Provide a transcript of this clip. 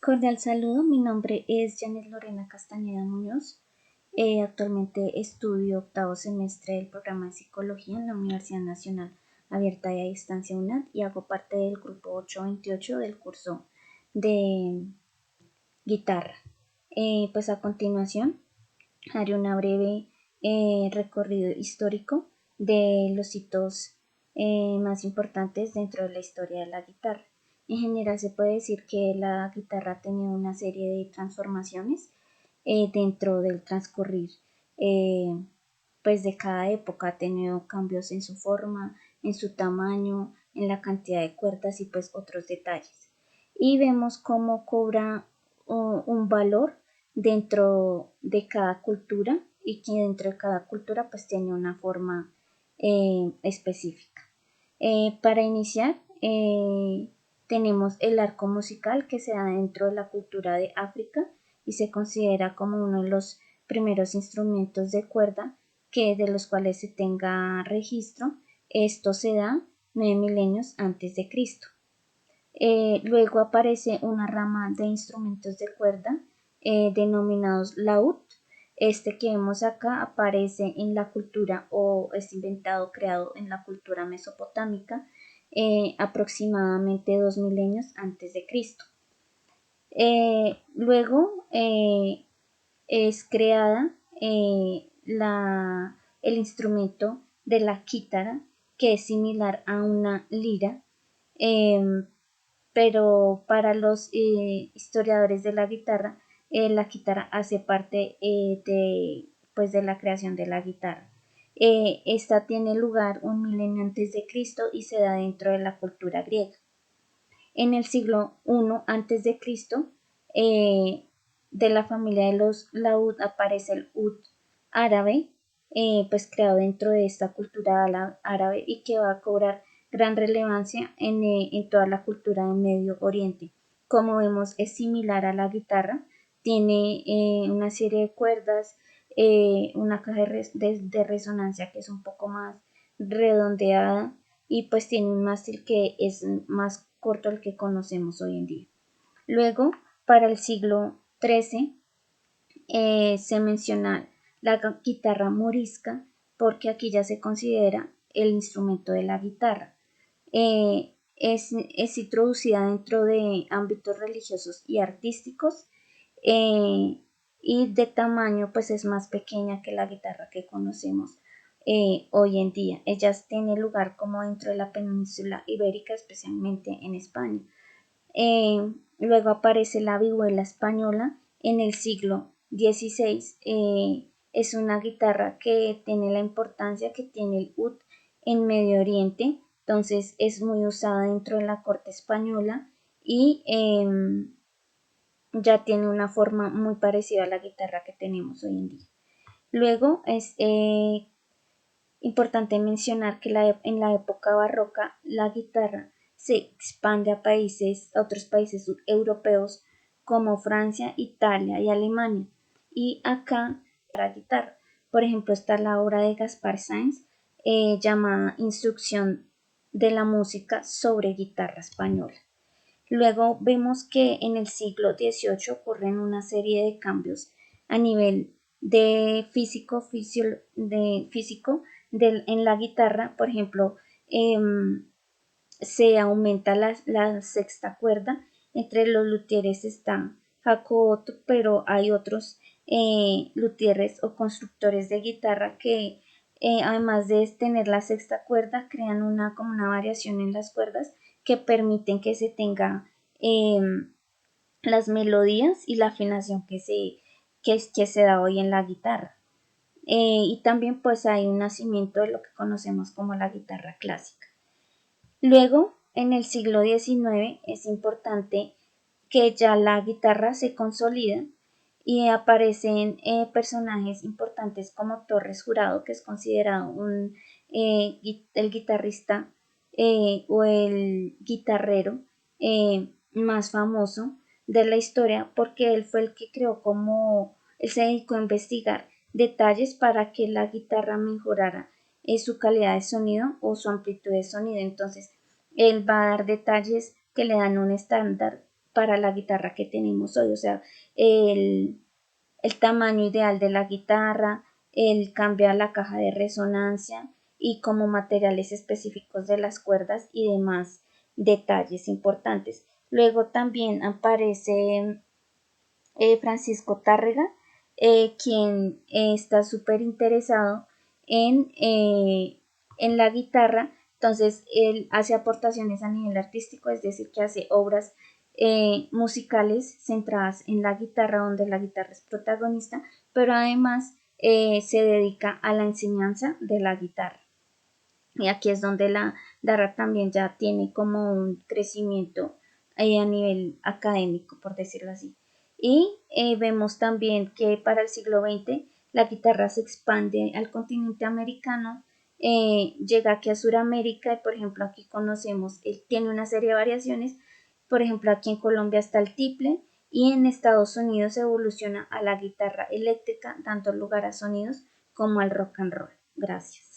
Cordial saludo, mi nombre es Janet Lorena Castañeda Muñoz. Actualmente estudio octavo semestre del programa de Psicología en la Universidad Nacional Abierta y a Distancia UNAD y hago parte del grupo 828 del curso de guitarra. Pues a continuación haré una breve recorrido histórico de los hitos más importantes dentro de la historia de la guitarra. En general se puede decir que la guitarra ha tenido una serie de transformaciones dentro del transcurrir pues de cada época. Ha tenido cambios en su forma, en su tamaño, en la cantidad de cuerdas y pues otros detalles. Y vemos cómo cobra un valor dentro de cada cultura y que dentro de cada cultura pues tiene una forma específica. Para iniciar tenemos el arco musical que se da dentro de la cultura de África y se considera como uno de los primeros instrumentos de cuerda de los cuales se tenga registro. Esto se da 9 milenios antes de Cristo. Luego aparece una rama de instrumentos de cuerda denominados laúd. Este que vemos acá aparece en la cultura o es inventado, creado en la cultura mesopotámica aproximadamente 2 milenios antes de Cristo. Luego es creada el instrumento de la quítara, que es similar a una lira, pero para los historiadores de la guitarra, la guitarra hace parte de la creación de la guitarra. Esta tiene lugar 1 milenio antes de Cristo y se da dentro de la cultura griega. En el siglo I antes de Cristo, de la familia de los laúd aparece el ud árabe, pues creado dentro de esta cultura árabe y que va a cobrar gran relevancia en toda la cultura del Medio Oriente. Como vemos, es similar a la guitarra, tiene una serie de cuerdas, una caja de resonancia que es un poco más redondeada y pues tiene un mástil que es más corto al que conocemos hoy en día. Luego, para el siglo XIII, se menciona la guitarra morisca porque aquí ya se considera el instrumento de la guitarra. Es introducida dentro de ámbitos religiosos y artísticos y de tamaño pues es más pequeña que la guitarra que conocemos hoy en día. Ella tiene lugar como dentro de la península ibérica, especialmente en España. Luego aparece la vihuela española en el siglo XVI. Es una guitarra que tiene la importancia que tiene el ud en Medio Oriente, entonces es muy usada dentro de la corte española y ya tiene una forma muy parecida a la guitarra que tenemos hoy en día. Luego es importante mencionar que en la época barroca la guitarra se expande a otros países europeos como Francia, Italia y Alemania. Y acá la guitarra, por ejemplo, está la obra de Gaspar Sáenz llamada Instrucción de la música sobre guitarra española. Luego vemos que en el siglo XVIII ocurren una serie de cambios a nivel de físico en la guitarra. Por ejemplo, se aumenta la sexta cuerda. Entre los luthieres está Jacob Otto, pero hay otros luthieres o constructores de guitarra que además de tener la sexta cuerda, crean como una variación en las cuerdas que permiten que se tenga las melodías y la afinación que se da hoy en la guitarra. Y también pues hay un nacimiento de lo que conocemos como la guitarra clásica. Luego, en el siglo XIX es importante que ya la guitarra se consolida y aparecen personajes importantes como Torres Jurado, que es considerado el guitarrista o el guitarrero más famoso de la historia, porque él fue el que él se dedicó a investigar detalles para que la guitarra mejorara su calidad de sonido o su amplitud de sonido. Entonces, él va a dar detalles que le dan un estándar para la guitarra que tenemos hoy, o sea, el, el tamaño ideal de la guitarra, el cambiar la caja de resonancia y como materiales específicos de las cuerdas y demás detalles importantes. Luego también aparece Francisco Tárrega, quien está súper interesado en la guitarra. Entonces él hace aportaciones a nivel artístico, es decir, que hace obras musicales centradas en la guitarra, donde la guitarra es protagonista, pero además se dedica a la enseñanza de la guitarra. Y aquí es donde la guitarra también ya tiene como un crecimiento a nivel académico, por decirlo así. Y vemos también que para el siglo XX la guitarra se expande al continente americano, llega aquí a Sudamérica y por ejemplo aquí conocemos, él tiene una serie de variaciones, por ejemplo aquí en Colombia está el tiple y en Estados Unidos evoluciona a la guitarra eléctrica, dando lugar a sonidos como al rock and roll. Gracias.